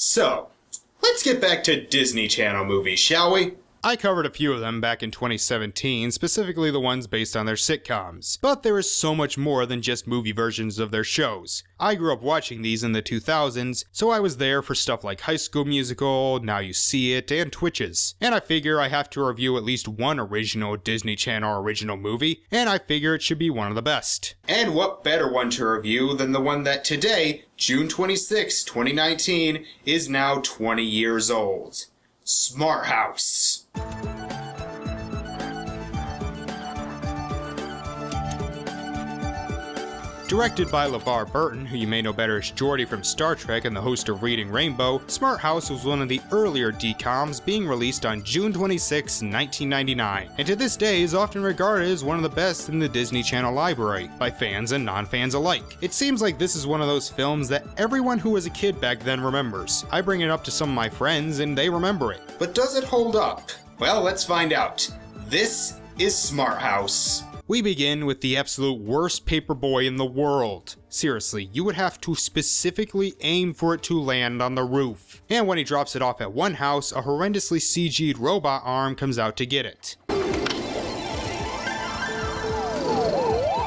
So, let's get back to Disney Channel movies, shall we? I covered a few of them back in 2017, specifically the ones based on their sitcoms. But there is so much more than just movie versions of their shows. I grew up watching these in the 2000s, so I was there for stuff like High School Musical, Now You See It, and Twitches. And I figure I have to review at least one original Disney Channel original movie, and I figure it should be one of the best. And what better one to review than the one that today, June 26, 2019, is now 20 years old. Smart House. Directed by LeVar Burton, who you may know better as Geordi from Star Trek and the host of Reading Rainbow, Smart House was one of the earlier DCOMs, being released on June 26, 1999, and to this day is often regarded as one of the best in the Disney Channel library, by fans and non-fans alike. It seems like this is one of those films that everyone who was a kid back then remembers. I bring it up to some of my friends and they remember it. But does it hold up? Well, let's find out. This is Smart House. We begin with the absolute worst paperboy in the world. Seriously, you would have to specifically aim for it to land on the roof. And when he drops it off at one house, a horrendously CG'd robot arm comes out to get it.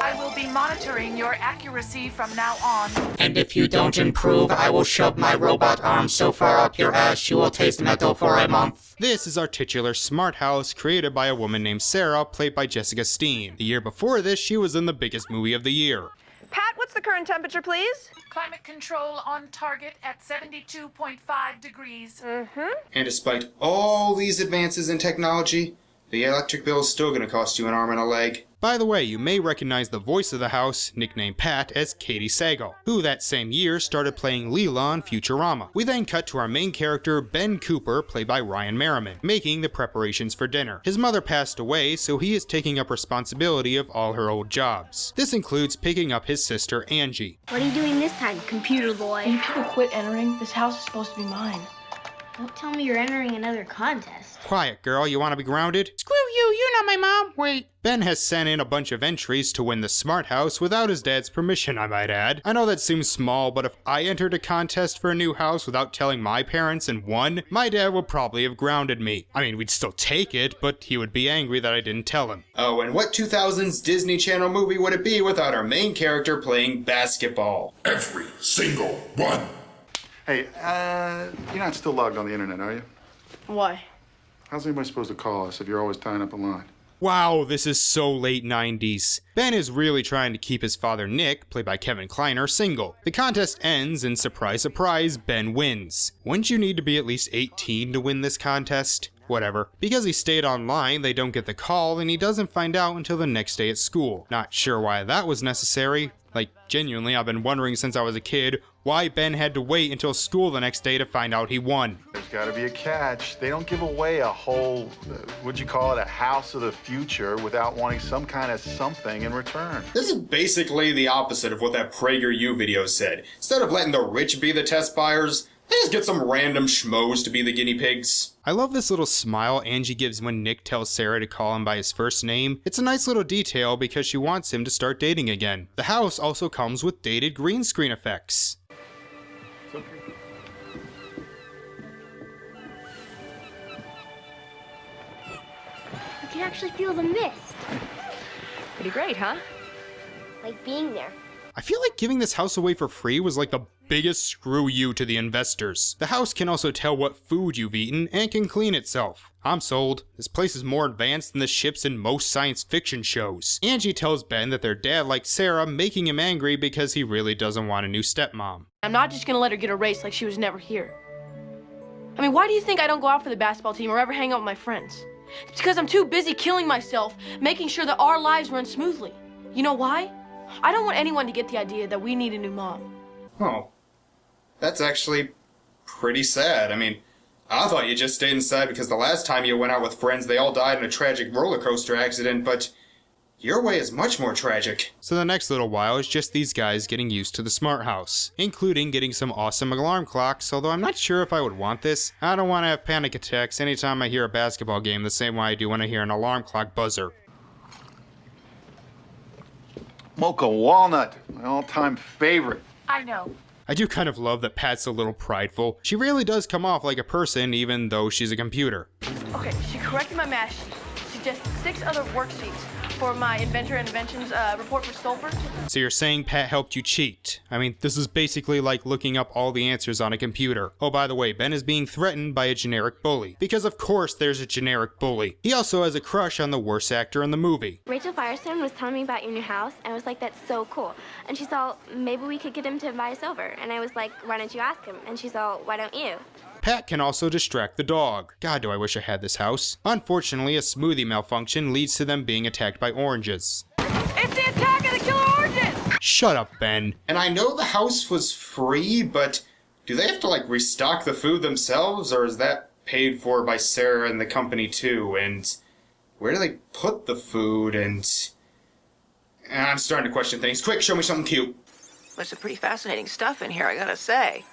I will be monitoring your accuracy from now on. And if you don't improve, I will shove my robot arm so far up your ass you will taste metal for a month. This is our titular Smart House, created by a woman named Sarah, played by Jessica Steen. The year before this, she was in the biggest movie of the year. Pat, what's the current temperature, please? Climate control on target at 72.5 degrees. And despite all these advances in technology, the electric bill is still going to cost you an arm and a leg. By the way, you may recognize the voice of the house, nicknamed Pat, as Katie Sagal, who that same year started playing Leela on Futurama. We then cut to our main character, Ben Cooper, played by Ryan Merriman, making the preparations for dinner. His mother passed away, so he is taking up responsibility of all her old jobs. This includes picking up his sister, Angie. What are you doing this time, computer boy? You people quit entering. This house is supposed to be mine. Don't tell me you're entering another contest. Quiet, girl, you want to be grounded? Screw you, you're not my mom. Wait. Ben has sent in a bunch of entries to win the Smart House without his dad's permission, I might add. I know that seems small, but if I entered a contest for a new house without telling my parents and won, my dad would probably have grounded me. I mean, we'd still take it, but he would be angry that I didn't tell him. Oh, and what 2000s Disney Channel movie would it be without our main character playing basketball? Every single one. Hey, you're not still logged on the internet, are you? Why? How's anybody supposed to call us if you're always tying up a line? Wow, this is so late 90s. Ben is really trying to keep his father Nick, played by Kevin Kleiner, single. The contest ends and surprise surprise, Ben wins. Wouldn't you need to be at least 18 to win this contest? Whatever. Because he stayed online, they don't get the call and he doesn't find out until the next day at school. Not sure why that was necessary. Like, genuinely, I've been wondering since I was a kid why Ben had to wait until school the next day to find out he won. There's gotta be a catch. They don't give away a whole, what'd you call it, a house of the future without wanting some kind of something in return. This is basically the opposite of what that PragerU video said. Instead of letting the rich be the test buyers, they just get some random schmoes to be the guinea pigs. I love this little smile Angie gives when Nick tells Sarah to call him by his first name. It's a nice little detail because she wants him to start dating again. The house also comes with dated green screen effects. I can actually feel the mist. Pretty great, huh? Like being there. I feel like giving this house away for free was like the biggest screw you to the investors. The house can also tell what food you've eaten and can clean itself. I'm sold. This place is more advanced than the ships in most science fiction shows. Angie tells Ben that their dad likes Sarah, making him angry because he really doesn't want a new stepmom. I'm not just gonna let her get erased like she was never here. I mean, why do you think I don't go out for the basketball team or ever hang out with my friends? It's because I'm too busy killing myself, making sure that our lives run smoothly. You know why? I don't want anyone to get the idea that we need a new mom. Oh. That's actually pretty sad. I mean, I thought you just stayed inside because the last time you went out with friends, they all died in a tragic roller coaster accident, but your way is much more tragic. So the next little while is just these guys getting used to the Smart House, including getting some awesome alarm clocks, although I'm not sure if I would want this. I don't want to have panic attacks anytime I hear a basketball game the same way I do when I hear an alarm clock buzzer. Mocha walnut, my all-time favorite. I know. I do kind of love that Pat's a little prideful. She really does come off like a person even though she's a computer. Okay, she corrected my math sheet, suggested 6 other worksheets for my Inventor and Inventions report for Stolper. So you're saying Pat helped you cheat? I mean, this is basically like looking up all the answers on a computer. Oh, by the way, Ben is being threatened by a generic bully. Because of course there's a generic bully. He also has a crush on the worst actor in the movie. Rachel Firestone was telling me about your new house, and I was like, that's so cool. And she's all, maybe we could get him to invite us over. And I was like, why don't you ask him? And she's all, why don't you? Pat can also distract the dog. God, do I wish I had this house. Unfortunately, a smoothie malfunction leads to them being attacked by oranges. It's the attack of the killer oranges! Shut up, Ben. And I know the house was free, but do they have to, like, restock the food themselves, or is that paid for by Sarah and the company, too? And where do they put the food, and I'm starting to question things. Quick, show me something cute. There's some pretty fascinating stuff in here, I gotta say.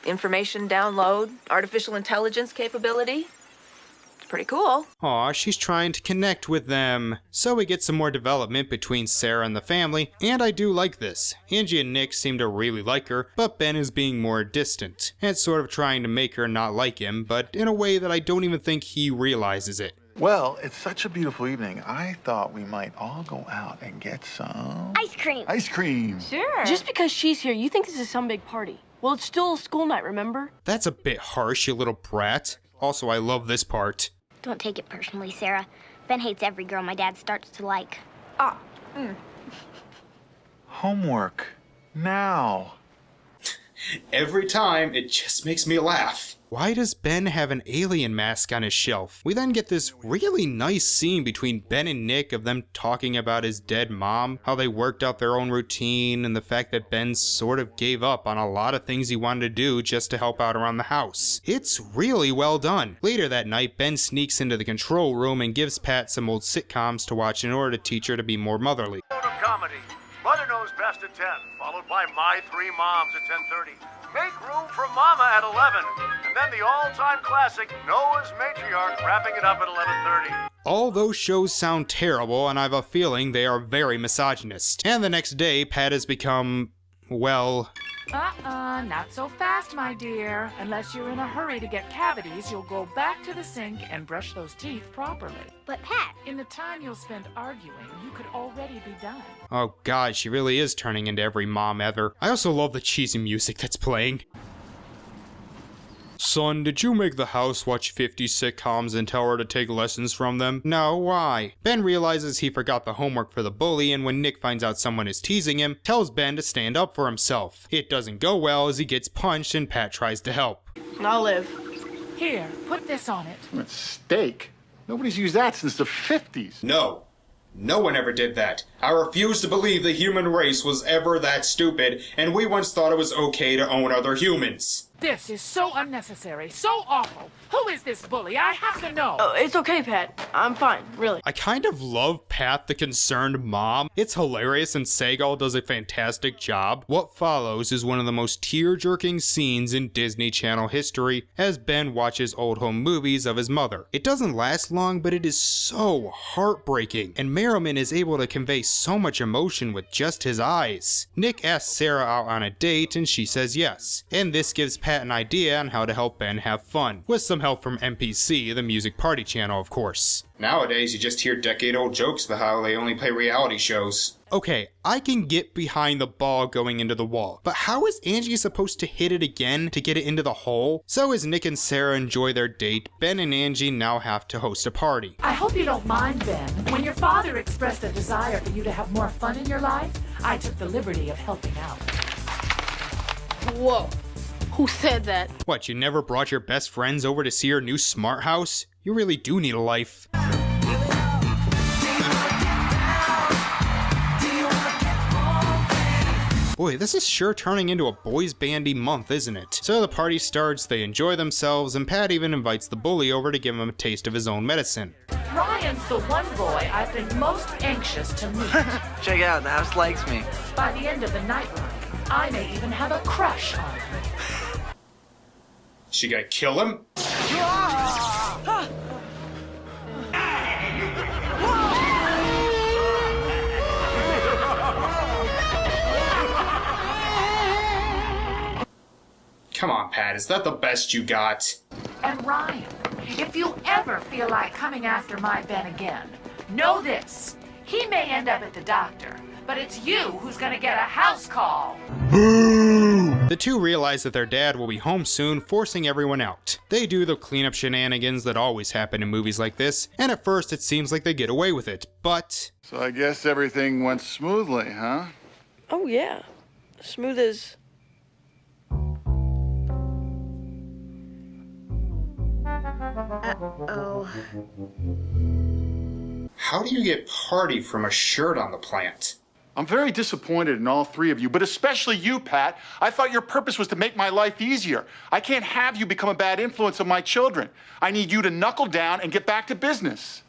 Information download, artificial intelligence capability. It's pretty cool. Aw, she's trying to connect with them. So we get some more development between Sarah and the family, and I do like this. Angie and Nick seem to really like her, but Ben is being more distant, and sort of trying to make her not like him, but in a way that I don't even think he realizes it. Well, it's such a beautiful evening. I thought we might all go out and get some... Ice cream. Ice cream. Sure. Just because she's here, you think this is some big party. Well, it's still a school night, remember? That's a bit harsh, you little brat. Also, I love this part. Don't take it personally, Sarah. Ben hates every girl my dad starts to like. Homework. Now. Every time, it just makes me laugh. Why does Ben have an alien mask on his shelf? We then get this really nice scene between Ben and Nick of them talking about his dead mom, how they worked out their own routine, and the fact that Ben sort of gave up on a lot of things he wanted to do just to help out around the house. It's really well done. Later that night, Ben sneaks into the control room and gives Pat some old sitcoms to watch in order to teach her to be more motherly. Comedy. Mother Knows Best at 10, followed by My Three Moms at 10:30. Make Room for Mama at 11, and then the all-time classic Noah's Matriarch wrapping it up at 11:30. All those shows sound terrible, and I have a feeling they are very misogynist. And the next day, Pat has become, well... Not so fast, my dear. Unless you're in a hurry to get cavities, you'll go back to the sink and brush those teeth properly. But Pat... In the time you'll spend arguing, you could already be done. Oh god, she really is turning into every mom ever. I also love the cheesy music that's playing. Son, did you make the house watch 50 sitcoms and tell her to take lessons from them? No, why? Ben realizes he forgot the homework for the bully, and when Nick finds out someone is teasing him, tells Ben to stand up for himself. It doesn't go well as he gets punched and Pat tries to help. I'll live. Here, put this on it. It's steak. Nobody's used that since the 50s. No. No one ever did that. I refuse to believe the human race was ever that stupid, and we once thought it was okay to own other humans. This is so unnecessary, so awful. Who is this bully? I have to know. Oh, it's okay, Pat. I'm fine, really. I kind of love Pat, the concerned mom. It's hilarious and Seagal does a fantastic job. What follows is one of the most tear-jerking scenes in Disney Channel history as Ben watches old home movies of his mother. It doesn't last long, but it is so heartbreaking, and Merriman is able to convey so much emotion with just his eyes. Nick asks Sarah out on a date and she says yes, and this gives Pat an idea on how to help Ben have fun, with some help from MPC, the music party channel, of course. Nowadays, you just hear decade-old jokes about how they only play reality shows. Okay, I can get behind the ball going into the wall, but how is Angie supposed to hit it again to get it into the hole? So as Nick and Sarah enjoy their date, Ben and Angie now have to host a party. I hope you don't mind, Ben. When your father expressed a desire for you to have more fun in your life, I took the liberty of helping out. Whoa. Who said that? What, you never brought your best friends over to see your new smart house? You really do need a life. Boy, this is sure turning into a boys bandy month, isn't it? So the party starts, they enjoy themselves, and Pat even invites the bully over to give him a taste of his own medicine. Ryan's the one boy I've been most anxious to meet. Check it out, the house likes me. By the end of the night run, I may even have a crush on him. She gonna kill him? Come on, Pat, is that the best you got? And Ryan, if you ever feel like coming after my Ben again, know this. He may end up at the doctor, but it's you who's gonna get a house call. The two realize that their dad will be home soon, forcing everyone out. They do the cleanup shenanigans that always happen in movies like this, and at first it seems like they get away with it, but... So I guess everything went smoothly, huh? Oh, yeah. Smooth as... Uh-oh. How do you get party from a shirt on the plant? I'm very disappointed in all three of you, but especially you, Pat. I thought your purpose was to make my life easier. I can't have you become a bad influence on my children. I need you to knuckle down and get back to business.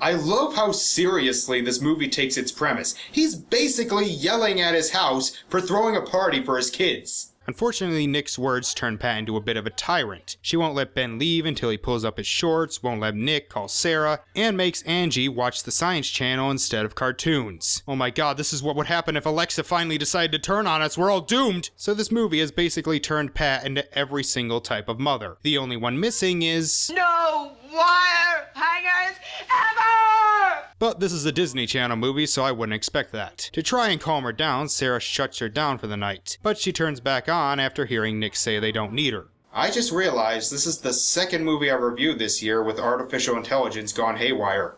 I love how seriously this movie takes its premise. He's basically yelling at his house for throwing a party for his kids. Unfortunately, Nick's words turn Pat into a bit of a tyrant. She won't let Ben leave until he pulls up his shorts, won't let Nick call Sarah, and makes Angie watch the Science Channel instead of cartoons. Oh my god, this is what would happen if Alexa finally decided to turn on us. We're all doomed! So this movie has basically turned Pat into every single type of mother. The only one missing is... No wire hangers ever! But this is a Disney Channel movie, so I wouldn't expect that. To try and calm her down, Sarah shuts her down for the night. But she turns back on after hearing Nick say they don't need her. I just realized this is the second movie I've reviewed this year with artificial intelligence gone haywire.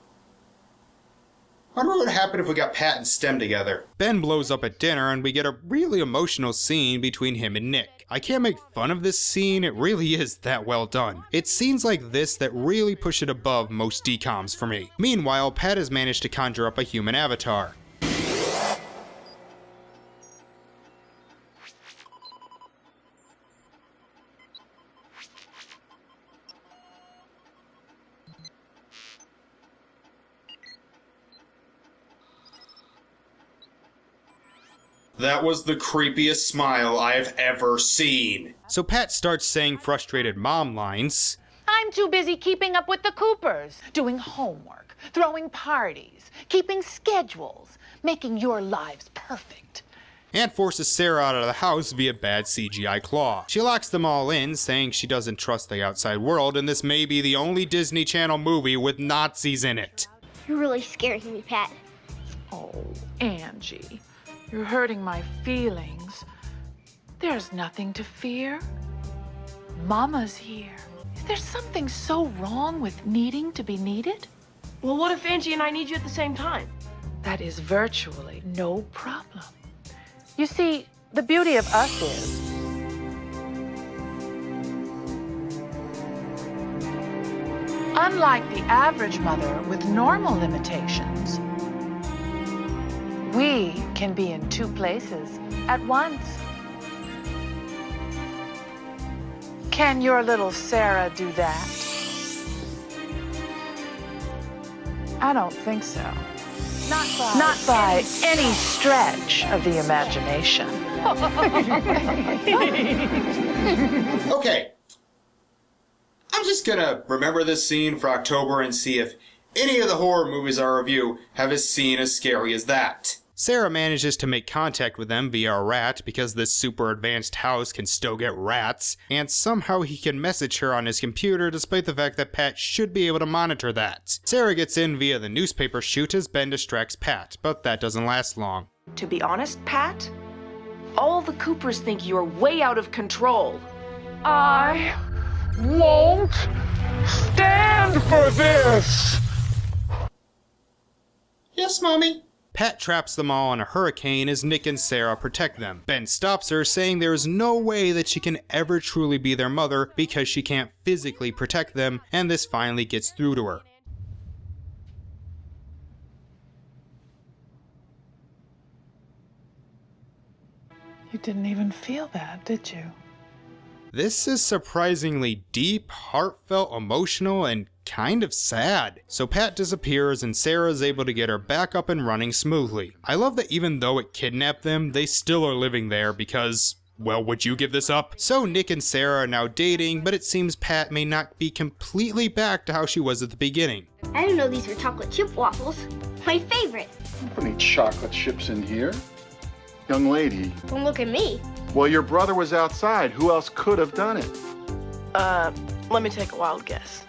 Wonder what would happen if we got Pat and STEM together. Ben blows up at dinner and we get a really emotional scene between him and Nick. I can't make fun of this scene, it really is that well done. It's scenes like this that really push it above most DCOMs for me. Meanwhile, Pat has managed to conjure up a human avatar. That was the creepiest smile I've ever seen. So Pat starts saying frustrated mom lines. I'm too busy keeping up with the Coopers, doing homework, throwing parties, keeping schedules, making your lives perfect. And forces Sarah out of the house via bad CGI claw. She locks them all in, saying she doesn't trust the outside world, and this may be the only Disney Channel movie with Nazis in it. You're really scaring me, Pat. Oh, Angie, you're hurting my feelings. There's nothing to fear. Mama's here. Is there something so wrong with needing to be needed? Well, what if Angie and I need you at the same time? That is virtually no problem. You see, the beauty of us is unlike the average mother with normal limitations, we can be in two places at once. Can your little Sarah do that? I don't think so. Not by any stretch of the imagination. Okay. I'm just gonna remember this scene for October and see if any of the horror movies I review have a scene as scary as that. Sarah manages to make contact with them via a rat because this super advanced house can still get rats, and somehow he can message her on his computer despite the fact that Pat should be able to monitor that. Sarah gets in via the newspaper chute as Ben distracts Pat, but that doesn't last long. To be honest, Pat, all the Coopers think you're way out of control. I won't stand for this! Yes, Mommy? Pat traps them all in a hurricane as Nick and Sarah protect them. Ben stops her, saying there is no way that she can ever truly be their mother because she can't physically protect them, and this finally gets through to her. You didn't even feel bad, did you? This is surprisingly deep, heartfelt, emotional, and kind of sad. So Pat disappears and Sarah is able to get her back up and running smoothly. I love that even though it kidnapped them, they still are living there because, well, would you give this up? So Nick and Sarah are now dating, but it seems Pat may not be completely back to how she was at the beginning. I didn't know these were chocolate chip waffles. My favorite. Don't put any chocolate chips in here. Young lady. Don't look at me. Well, your brother was outside. Who else could have done it? Let me take a wild guess.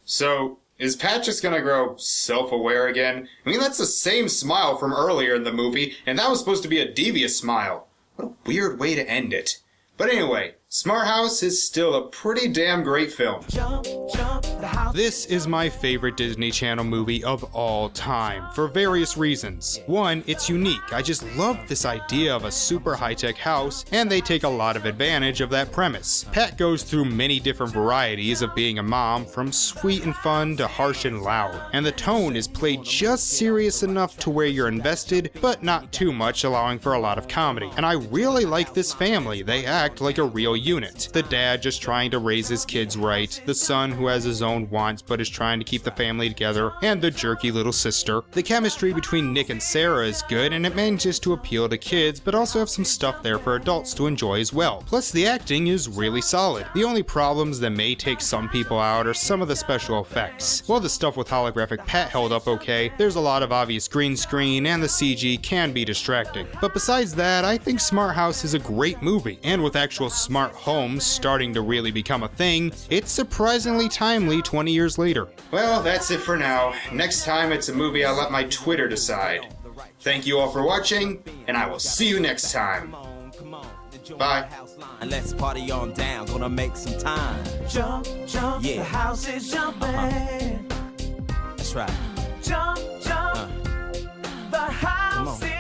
So, is Pat just gonna grow self-aware again? I mean, that's the same smile from earlier in the movie, and that was supposed to be a devious smile. What a weird way to end it. But anyway, Smart House is still a pretty damn great film. This is my favorite Disney Channel movie of all time, for various reasons. One, it's unique. I just love this idea of a super high-tech house, and they take a lot of advantage of that premise. Pat goes through many different varieties of being a mom, from sweet and fun to harsh and loud, and the tone is played just serious enough to where you're invested, but not too much, allowing for a lot of comedy. And I really like this family. They act like a real unit. The dad just trying to raise his kids right, the son who has his own wants but is trying to keep the family together, and the jerky little sister. The chemistry between Nick and Sarah is good, and it manages to appeal to kids but also have some stuff there for adults to enjoy as well. Plus the acting is really solid. The only problems that may take some people out are some of the special effects. While the stuff with holographic Pat held up okay, there's a lot of obvious green screen and the CG can be distracting. But besides that, I think Smart House is a great movie, and with actual smart homes starting to really become a thing, it's surprisingly timely 20 years later. Well, that's it for now. Next time it's a movie I'll let my Twitter decide. Thank you all for watching, and I will see you next time. Bye. Let's party on down, gonna make some time. Jump, jump, the house is jumping. That's right. Jump, jump, the house is